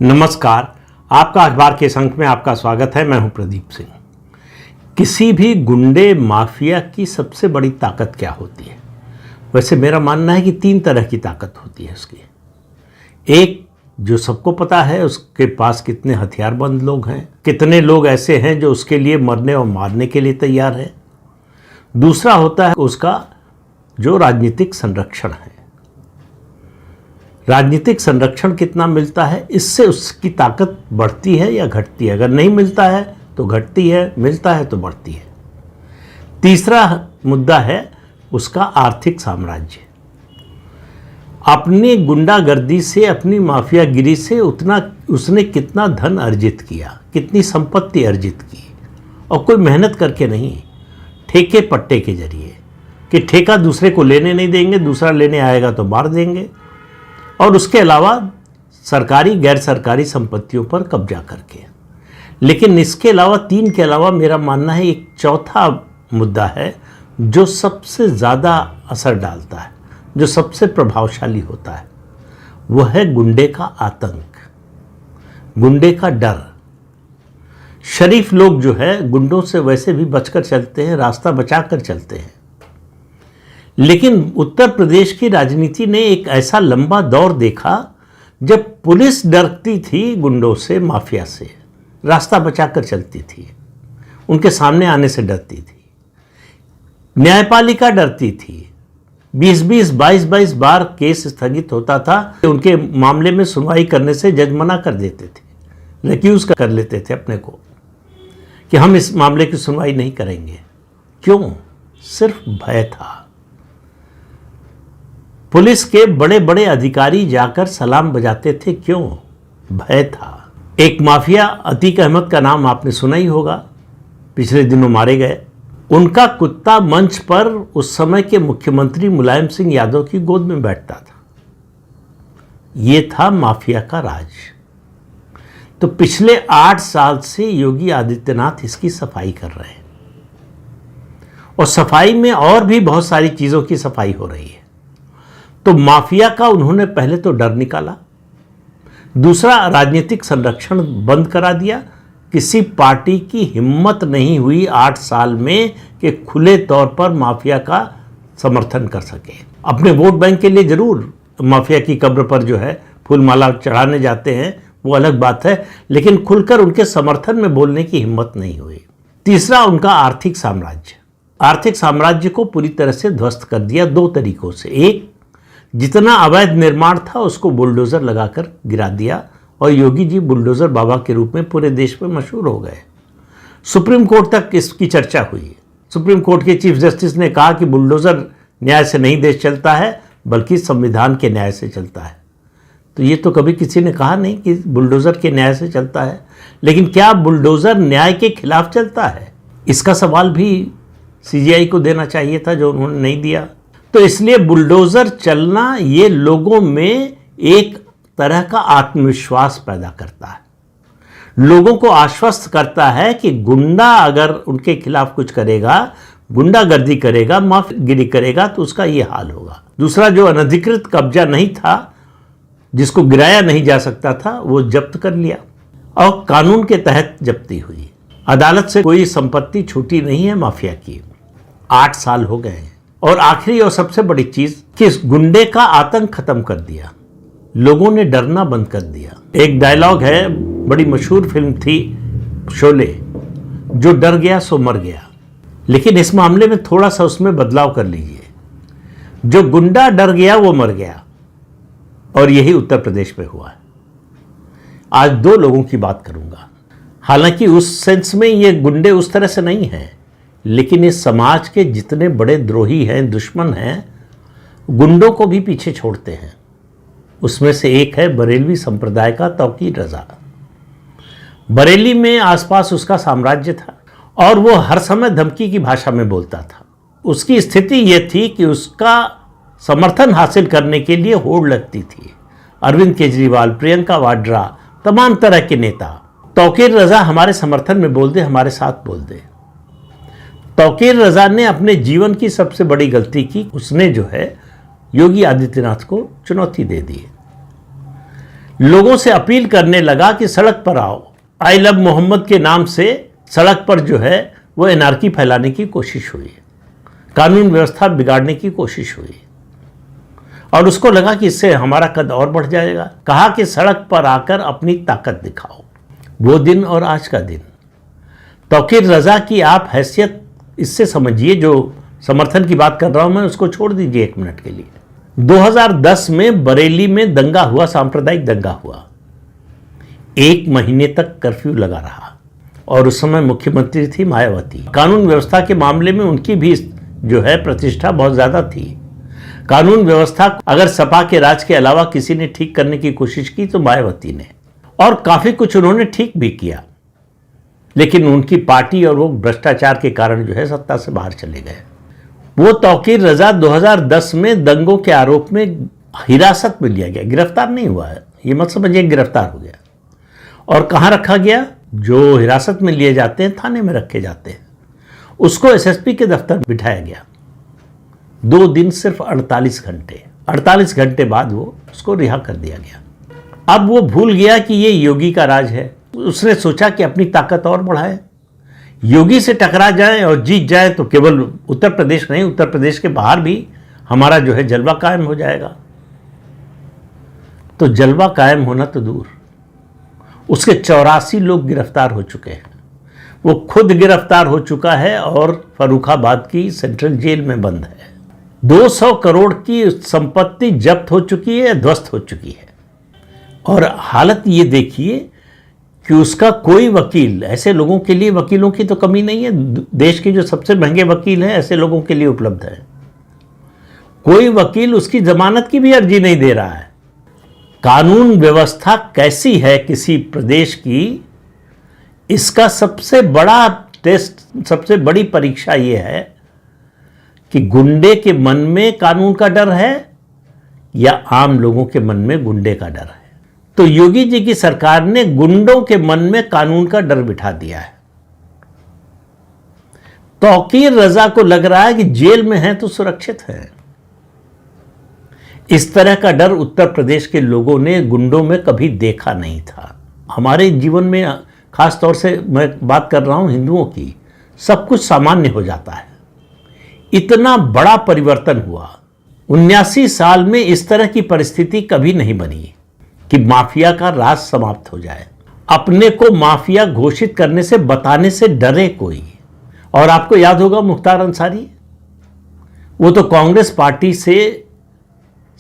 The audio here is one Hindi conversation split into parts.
नमस्कार। आपका अखबार के अंक में आपका स्वागत है। मैं हूं प्रदीप सिंह। किसी भी गुंडे माफिया की सबसे बड़ी ताकत क्या होती है? वैसे मेरा मानना है कि 3 तरह की ताकत होती है उसकी। एक, जो सबको पता है उसके पास कितने हथियारबंद लोग हैं, कितने लोग ऐसे हैं जो उसके लिए मरने और मारने के लिए तैयार हैं। दूसरा होता है उसका जो राजनीतिक संरक्षण है। राजनीतिक संरक्षण कितना मिलता है, इससे उसकी ताकत बढ़ती है या घटती है। अगर नहीं मिलता है तो घटती है, मिलता है तो बढ़ती है। तीसरा मुद्दा है उसका आर्थिक साम्राज्य। अपनी गुंडागर्दी से, अपनी माफियागिरी से उसने कितना धन अर्जित किया, कितनी संपत्ति अर्जित की, और कोई मेहनत करके नहीं, ठेके पट्टे के जरिए कि ठेका दूसरे को लेने नहीं देंगे, दूसरा लेने आएगा तो मार देंगे, और उसके अलावा सरकारी गैर सरकारी संपत्तियों पर कब्जा करके। लेकिन इसके अलावा 3 के अलावा मेरा मानना है एक चौथा मुद्दा है जो सबसे ज़्यादा असर डालता है, जो सबसे प्रभावशाली होता है। वह है गुंडे का आतंक, गुंडे का डर। शरीफ लोग जो है गुंडों से वैसे भी बचकर चलते हैं, रास्ता बचाकर चलते हैं। लेकिन उत्तर प्रदेश की राजनीति ने एक ऐसा लंबा दौर देखा जब पुलिस डरती थी गुंडों से, माफिया से, रास्ता बचाकर चलती थी, उनके सामने आने से डरती थी। न्यायपालिका डरती थी, 20-20, 22-22 बार केस स्थगित होता था। उनके मामले में सुनवाई करने से जज मना कर देते थे, रिक्यूज कर लेते थे अपने को कि हम इस मामले की सुनवाई नहीं करेंगे। क्यों? सिर्फ भय था। पुलिस के बड़े बड़े अधिकारी जाकर सलाम बजाते थे। क्यों? भय था। एक माफिया अतीक अहमद का नाम आपने सुना ही होगा, पिछले दिनों मारे गए। उनका कुत्ता मंच पर उस समय के मुख्यमंत्री मुलायम सिंह यादव की गोद में बैठता था। ये था माफिया का राज। तो पिछले 8 साल से योगी आदित्यनाथ इसकी सफाई कर रहे हैं, और सफाई में और भी बहुत सारी चीजों की सफाई हो रही है। तो माफिया का उन्होंने पहले तो डर निकाला, दूसरा राजनीतिक संरक्षण बंद करा दिया। किसी पार्टी की हिम्मत नहीं हुई 8 साल में कि खुले तौर पर माफिया का समर्थन कर सके। अपने वोट बैंक के लिए जरूर माफिया की कब्र पर जो है फूलमाला चढ़ाने जाते हैं, वो अलग बात है, लेकिन खुलकर उनके समर्थन में बोलने की हिम्मत नहीं हुई। तीसरा उनका आर्थिक साम्राज्य। आर्थिक साम्राज्य को पूरी तरह से ध्वस्त कर दिया 2 तरीकों से। एक, जितना अवैध निर्माण था उसको बुलडोजर लगाकर गिरा दिया, और योगी जी बुलडोजर बाबा के रूप में पूरे देश में मशहूर हो गए। सुप्रीम कोर्ट तक इसकी चर्चा हुई। सुप्रीम कोर्ट के चीफ जस्टिस ने कहा कि बुलडोजर न्याय से नहीं देश चलता है, बल्कि संविधान के न्याय से चलता है। तो ये तो कभी किसी ने कहा नहीं कि बुलडोजर के न्याय से चलता है। लेकिन क्या बुलडोजर न्याय के खिलाफ चलता है? इसका सवाल भी सीजीआई को देना चाहिए था, जो उन्होंने नहीं दिया। तो इसलिए बुलडोजर चलना ये लोगों में एक तरह का आत्मविश्वास पैदा करता है, लोगों को आश्वस्त करता है कि गुंडा अगर उनके खिलाफ कुछ करेगा, गुंडागर्दी करेगा, माफियागिरी करेगा, तो उसका ये हाल होगा। दूसरा, जो अनधिकृत कब्जा नहीं था, जिसको गिराया नहीं जा सकता था, वो जब्त कर लिया, और कानून के तहत जब्ती हुई। अदालत से कोई संपत्ति छूटी नहीं है माफिया की। 8 साल हो गए हैं। और आखिरी और सबसे बड़ी चीज कि इस गुंडे का आतंक खत्म कर दिया, लोगों ने डरना बंद कर दिया। एक डायलॉग है, बड़ी मशहूर फिल्म थी शोले, जो डर गया सो मर गया। लेकिन इस मामले में थोड़ा सा उसमें बदलाव कर लीजिए। जो गुंडा डर गया वो मर गया, और यही उत्तर प्रदेश में हुआ है। आज 2 लोगों की बात करूंगा। हालांकि उस सेंस में ये गुंडे उस तरह से नहीं हैं, लेकिन इस समाज के जितने बड़े द्रोही हैं, दुश्मन हैं, गुंडों को भी पीछे छोड़ते हैं। उसमें से एक है बरेलवी संप्रदाय का तौकीर रजा। बरेली में आसपास उसका साम्राज्य था, और वो हर समय धमकी की भाषा में बोलता था। उसकी स्थिति ये थी कि उसका समर्थन हासिल करने के लिए होड़ लगती थी। अरविंद केजरीवाल, प्रियंका वाड्रा, तमाम तरह के नेता, तौकीर रजा हमारे समर्थन में बोल दे, हमारे साथ बोल दे। तौकीर रजा ने अपने जीवन की सबसे बड़ी गलती की, उसने जो है योगी आदित्यनाथ को चुनौती दे दी। लोगों से अपील करने लगा कि सड़क पर आओ। आई लव मोहम्मद के नाम से सड़क पर जो है वो एनार्की फैलाने की कोशिश हुई, कानून व्यवस्था बिगाड़ने की कोशिश हुई, और उसको लगा कि इससे हमारा कद और बढ़ जाएगा। कहा कि सड़क पर आकर अपनी ताकत दिखाओ। वो दिन और आज का दिन, तौकीर रजा की आप हैसियत इससे समझिए, जो समर्थन की बात कर रहा हूं मैं उसको छोड़ दीजिए एक मिनट के लिए। 2010 में बरेली में दंगा हुआ, सांप्रदायिक दंगा हुआ, 1 महीने तक कर्फ्यू लगा रहा, और उस समय मुख्यमंत्री थी मायावती। कानून व्यवस्था के मामले में उनकी भी जो है प्रतिष्ठा बहुत ज्यादा थी। कानून व्यवस्था अगर सपा के राज के अलावा किसी ने ठीक करने की कोशिश की तो मायावती ने, और काफी कुछ उन्होंने ठीक भी किया, लेकिन उनकी पार्टी और वो भ्रष्टाचार के कारण जो है सत्ता से बाहर चले गए। वो तौकीर रजा 2010 में दंगों के आरोप में हिरासत में लिया गया, गिरफ्तार नहीं हुआ है, ये मत समझिए गिरफ्तार हो गया। और कहाँ रखा गया? जो हिरासत में लिए जाते हैं थाने में रखे जाते हैं, उसको एसएसपी के दफ्तर बिठाया गया। 2 दिन सिर्फ 48 घंटे बाद वो उसको रिहा कर दिया गया। अब वो भूल गया कि ये योगी का राज है। उसने सोचा कि अपनी ताकत और बढ़ाए, योगी से टकरा जाए और जीत जाए तो केवल उत्तर प्रदेश नहीं, उत्तर प्रदेश के बाहर भी हमारा जो है जलवा कायम हो जाएगा। तो जलवा कायम होना तो दूर, उसके 84 लोग गिरफ्तार हो चुके हैं। वो खुद गिरफ्तार हो चुका है और फर्रुखाबाद की सेंट्रल जेल में बंद है। 200 करोड़ की संपत्ति जब्त हो चुकी है, ध्वस्त हो चुकी है। और हालत ये देखिए कि उसका कोई वकील, ऐसे लोगों के लिए वकीलों की तो कमी नहीं है, देश के जो सबसे महंगे वकील हैं ऐसे लोगों के लिए उपलब्ध है, कोई वकील उसकी जमानत की भी अर्जी नहीं दे रहा है। कानून व्यवस्था कैसी है किसी प्रदेश की, इसका सबसे बड़ा टेस्ट, सबसे बड़ी परीक्षा यह है कि गुंडे के मन में कानून का डर है या आम लोगों के मन में गुंडे का डर है। तो योगी जी की सरकार ने गुंडों के मन में कानून का डर बिठा दिया है। तौकीर रजा को लग रहा है कि जेल में है तो सुरक्षित है। इस तरह का डर उत्तर प्रदेश के लोगों ने गुंडों में कभी देखा नहीं था। हमारे जीवन में, खास तौर से मैं बात कर रहा हूं हिंदुओं की, सब कुछ सामान्य हो जाता है। इतना बड़ा परिवर्तन हुआ, 79 साल में इस तरह की परिस्थिति कभी नहीं बनी कि माफिया का राज समाप्त हो जाए। अपने को माफिया घोषित करने से, बताने से डरे कोई। और आपको याद होगा मुख्तार अंसारी, वो तो कांग्रेस पार्टी से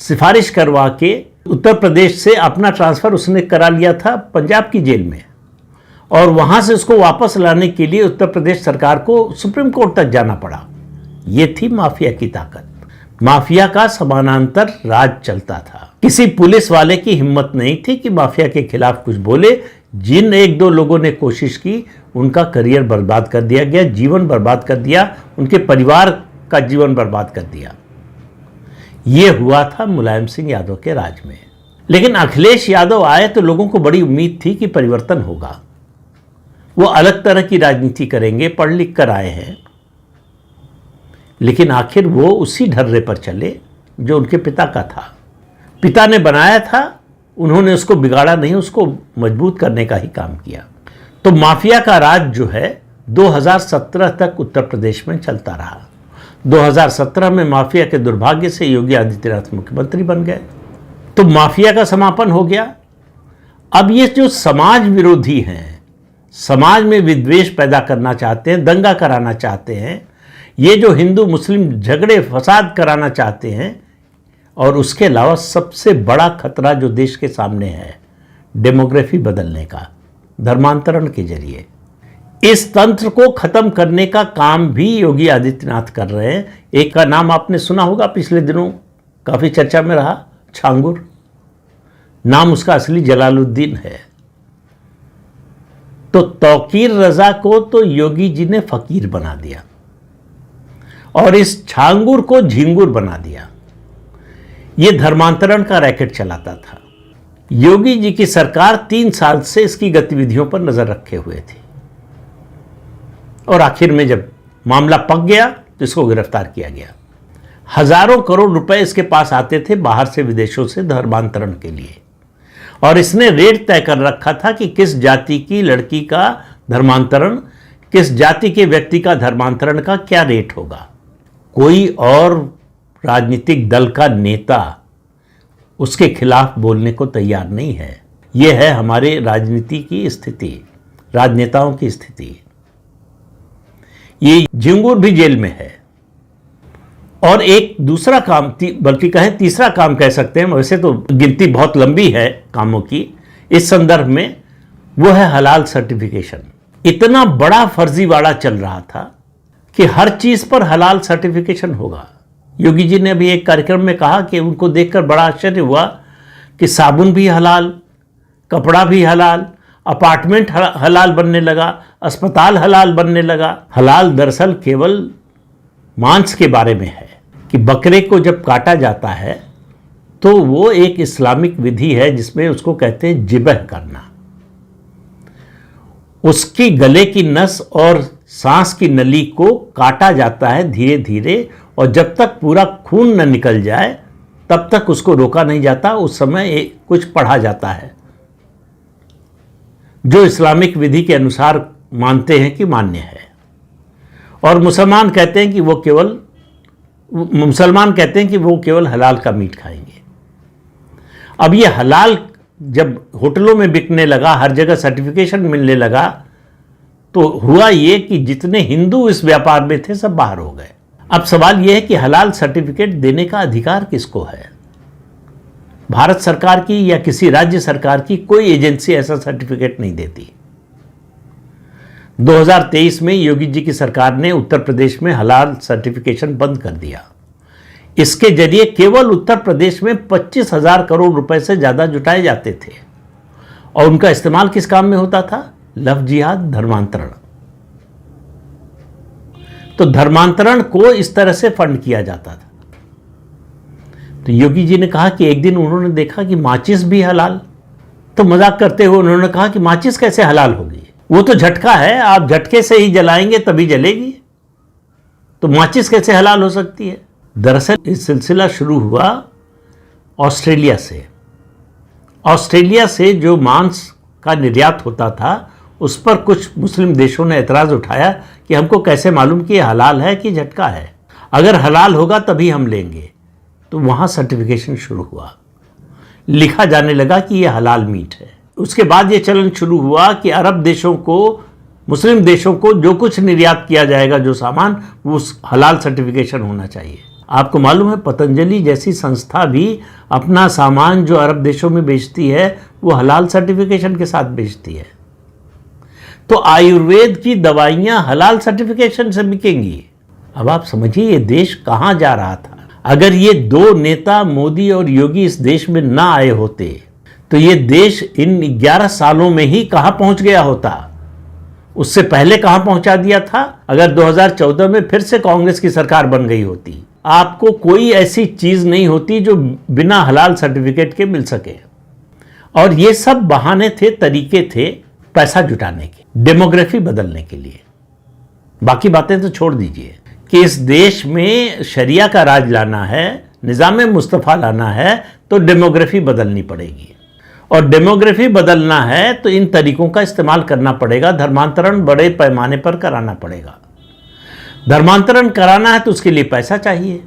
सिफारिश करवा के उत्तर प्रदेश से अपना ट्रांसफर उसने करा लिया था पंजाब की जेल में, और वहां से उसको वापस लाने के लिए उत्तर प्रदेश सरकार को सुप्रीम कोर्ट तक जाना पड़ा। ये थी माफिया की ताकत। माफिया का समानांतर राज चलता था। किसी पुलिस वाले की हिम्मत नहीं थी कि माफिया के खिलाफ कुछ बोले। जिन 1-2 लोगों ने कोशिश की, उनका करियर बर्बाद कर दिया गया, जीवन बर्बाद कर दिया, उनके परिवार का जीवन बर्बाद कर दिया। ये हुआ था मुलायम सिंह यादव के राज में। लेकिन अखिलेश यादव आए तो लोगों को बड़ी उम्मीद थी कि परिवर्तन होगा, वो अलग तरह की राजनीति करेंगे, पढ़ लिख कर आए हैं। लेकिन आखिर वो उसी ढर्रे पर चले जो उनके पिता का था। पिता ने बनाया था, उन्होंने उसको बिगाड़ा नहीं, उसको मजबूत करने का ही काम किया। तो माफिया का राज जो है 2017 तक उत्तर प्रदेश में चलता रहा। 2017 में माफिया के दुर्भाग्य से योगी आदित्यनाथ मुख्यमंत्री बन गए, तो माफिया का समापन हो गया। अब ये जो समाज विरोधी हैं, समाज में विद्वेष पैदा करना चाहते हैं, दंगा कराना चाहते हैं, ये जो हिंदू मुस्लिम झगड़े फसाद कराना चाहते हैं, और उसके अलावा सबसे बड़ा खतरा जो देश के सामने है डेमोग्राफी बदलने का, धर्मांतरण के जरिए, इस तंत्र को खत्म करने का काम भी योगी आदित्यनाथ कर रहे हैं। एक का नाम आपने सुना होगा, पिछले दिनों काफी चर्चा में रहा, छांगुर। नाम उसका असली जलालुद्दीन है। तो तौकीर रजा को तो योगी जी ने फकीर बना दिया और इस छांगुर को झिंगुर बना दिया। ये धर्मांतरण का रैकेट चलाता था। योगी जी की सरकार 3 साल से इसकी गतिविधियों पर नजर रखे हुए थी, और आखिर में जब मामला पक गया तो इसको गिरफ्तार किया गया। हजारों करोड़ रुपए इसके पास आते थे बाहर से, विदेशों से, धर्मांतरण के लिए। और इसने रेट तय कर रखा था कि किस जाति की लड़की का धर्मांतरण, किस जाति के व्यक्ति का धर्मांतरण का क्या रेट होगा। कोई और राजनीतिक दल का नेता उसके खिलाफ बोलने को तैयार नहीं है। यह है हमारे राजनीति की स्थिति, राजनेताओं की स्थिति। ये झिंगुर भी जेल में है। और एक दूसरा काम, बल्कि कहें तीसरा काम कह सकते हैं, वैसे तो गिनती बहुत लंबी है कामों की इस संदर्भ में, वो है हलाल सर्टिफिकेशन। इतना बड़ा फर्जीवाड़ा चल रहा था कि हर चीज पर हलाल सर्टिफिकेशन होगा। योगी जी ने अभी एक कार्यक्रम में कहा कि उनको देखकर बड़ा आश्चर्य हुआ कि साबुन भी हलाल, कपड़ा भी हलाल, अपार्टमेंट हलाल बनने लगा, अस्पताल हलाल बनने लगा। हलाल दरअसल केवल मांस के बारे में है कि बकरे को जब काटा जाता है तो वो एक इस्लामिक विधि है जिसमें उसको कहते हैं जिबह करना। उसकी गले की नस और सांस की नली को काटा जाता है धीरे धीरे, और जब तक पूरा खून न निकल जाए तब तक उसको रोका नहीं जाता। उस समय कुछ पढ़ा जाता है जो इस्लामिक विधि के अनुसार मानते हैं कि मान्य है, और मुसलमान कहते हैं कि वो केवल हलाल का मीट खाएंगे। अब ये हलाल जब होटलों में बिकने लगा, हर जगह सर्टिफिकेशन मिलने लगा, तो हुआ ये कि जितने हिंदू इस व्यापार में थे सब बाहर हो गए। अब सवाल यह है कि हलाल सर्टिफिकेट देने का अधिकार किसको है? भारत सरकार की या किसी राज्य सरकार की कोई एजेंसी ऐसा सर्टिफिकेट नहीं देती। 2023 में योगी जी की सरकार ने उत्तर प्रदेश में हलाल सर्टिफिकेशन बंद कर दिया। इसके जरिए केवल उत्तर प्रदेश में 25,000 करोड़ रुपए से ज्यादा जुटाए जाते थे, और उनका इस्तेमाल किस काम में होता था? लव जिहाद, धर्मांतरण। तो धर्मांतरण को इस तरह से फंड किया जाता था। तो योगी जी ने कहा कि एक दिन उन्होंने देखा कि माचिस भी हलाल, तो मजाक करते हुए उन्होंने कहा कि माचिस कैसे हलाल होगी, वो तो झटका है, आप झटके से ही जलाएंगे तभी जलेगी, तो माचिस कैसे हलाल हो सकती है? दरअसल इस सिलसिला शुरू हुआ ऑस्ट्रेलिया से। ऑस्ट्रेलिया से जो मांस का निर्यात होता था उस पर कुछ मुस्लिम देशों ने एतराज़ उठाया कि हमको कैसे मालूम कि ये हलाल है कि झटका है, अगर हलाल होगा तभी हम लेंगे। तो वहाँ सर्टिफिकेशन शुरू हुआ, लिखा जाने लगा कि ये हलाल मीट है। उसके बाद ये चलन शुरू हुआ कि अरब देशों को, मुस्लिम देशों को जो कुछ निर्यात किया जाएगा, जो सामान, वो हलाल सर्टिफिकेशन होना चाहिए। आपको मालूम है पतंजलि जैसी संस्था भी अपना सामान जो अरब देशों में बेचती है वो हलाल सर्टिफिकेशन के साथ बेचती है। तो आयुर्वेद की दवाइयां हलाल सर्टिफिकेशन से बिकेंगी। अब आप समझिए ये देश कहां जा रहा था। अगर ये दो नेता मोदी और योगी इस देश में ना आए होते तो ये देश इन 11 सालों में ही कहां पहुंच गया होता। उससे पहले कहां पहुंचा दिया था? अगर 2014 में फिर से कांग्रेस की सरकार बन गई होती, आपको कोई ऐसी चीज नहीं होती जो बिना हलाल सर्टिफिकेट के मिल सके। और ये सब बहाने थे, तरीके थे पैसा जुटाने के, डेमोग्राफी बदलने के लिए। बाकी बातें तो छोड़ दीजिए कि इस देश में शरिया का राज लाना है, निज़ाम मुस्तफ़ा लाना है, तो डेमोग्राफी बदलनी पड़ेगी। और डेमोग्राफी बदलना है तो इन तरीकों का इस्तेमाल करना पड़ेगा। धर्मांतरण बड़े पैमाने पर कराना पड़ेगा। धर्मांतरण कराना है तो उसके लिए पैसा चाहिए।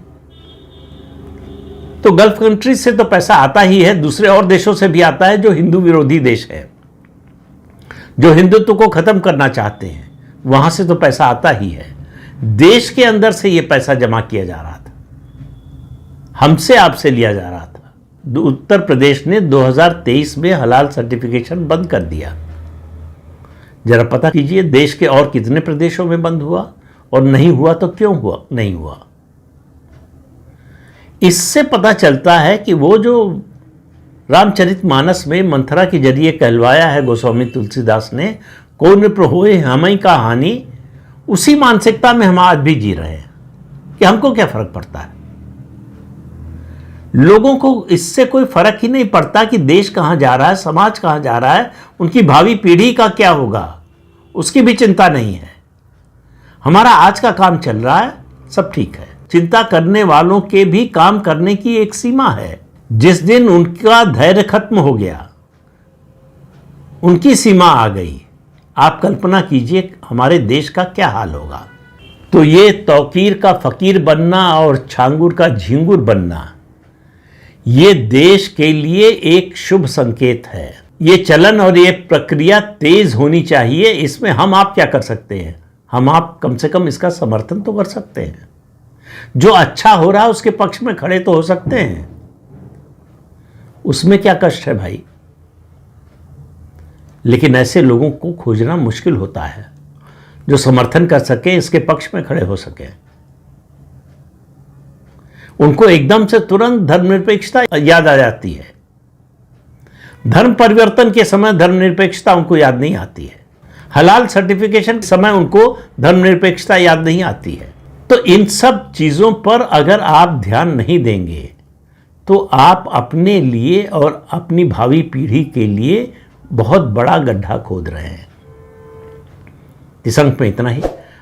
तो गल्फ कंट्रीज से तो पैसा आता ही है, दूसरे और देशों से भी आता है जो हिंदू विरोधी देश है, जो हिंदुत्व को खत्म करना चाहते हैं, वहां से तो पैसा आता ही है। देश के अंदर से यह पैसा जमा किया जा रहा था, हमसे आपसे लिया जा रहा था। उत्तर प्रदेश ने 2023 में हलाल सर्टिफिकेशन बंद कर दिया। जरा पता कीजिए देश के और कितने प्रदेशों में बंद हुआ, और नहीं हुआ तो क्यों हुआ नहीं हुआ। इससे पता चलता है कि वो जो रामचरितमानस में मंथरा के जरिए कहलवाया है गोस्वामी तुलसीदास ने, कौन प्रहोए हमें का हानि, उसी मानसिकता में हम आज भी जी रहे हैं कि हमको क्या फर्क पड़ता है। लोगों को इससे कोई फर्क ही नहीं पड़ता कि देश कहां जा रहा है, समाज कहां जा रहा है, उनकी भावी पीढ़ी का क्या होगा, उसकी भी चिंता नहीं है। हमारा आज का काम चल रहा है, सब ठीक है। चिंता करने वालों के भी काम करने की एक सीमा है। जिस दिन उनका धैर्य खत्म हो गया, उनकी सीमा आ गई। आप कल्पना कीजिए हमारे देश का क्या हाल होगा। तो ये तौकीर का फकीर बनना और छांगुर का झिंगुर बनना, ये देश के लिए एक शुभ संकेत है। ये चलन और ये प्रक्रिया तेज होनी चाहिए। इसमें हम आप क्या कर सकते हैं? हम आप कम से कम इसका समर्थन तो कर सकते हैं। जो अच्छा हो रहा है उसके पक्ष में खड़े तो हो सकते हैं। उसमें क्या कष्ट है भाई? लेकिन ऐसे लोगों को खोजना मुश्किल होता है जो समर्थन कर सके, इसके पक्ष में खड़े हो सके। उनको एकदम से तुरंत धर्मनिरपेक्षता याद आ जाती है। धर्म परिवर्तन के समय धर्मनिरपेक्षता उनको याद नहीं आती है। हलाल सर्टिफिकेशन के समय उनको धर्मनिरपेक्षता याद नहीं आती है। तो इन सब चीजों पर अगर आप ध्यान नहीं देंगे तो आप अपने लिए और अपनी भावी पीढ़ी के लिए बहुत बड़ा गड्ढा खोद रहे हैं। इस अंक में इतना ही।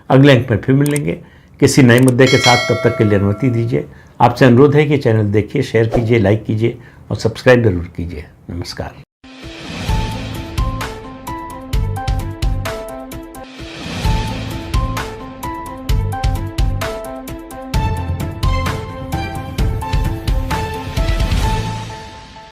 अगले अंक में फिर मिलेंगे किसी नए मुद्दे के साथ। तब तक के लिए अनुमति दीजिए। आपसे अनुरोध है कि चैनल देखिए, शेयर कीजिए, लाइक कीजिए और सब्सक्राइब जरूर कीजिए। नमस्कार।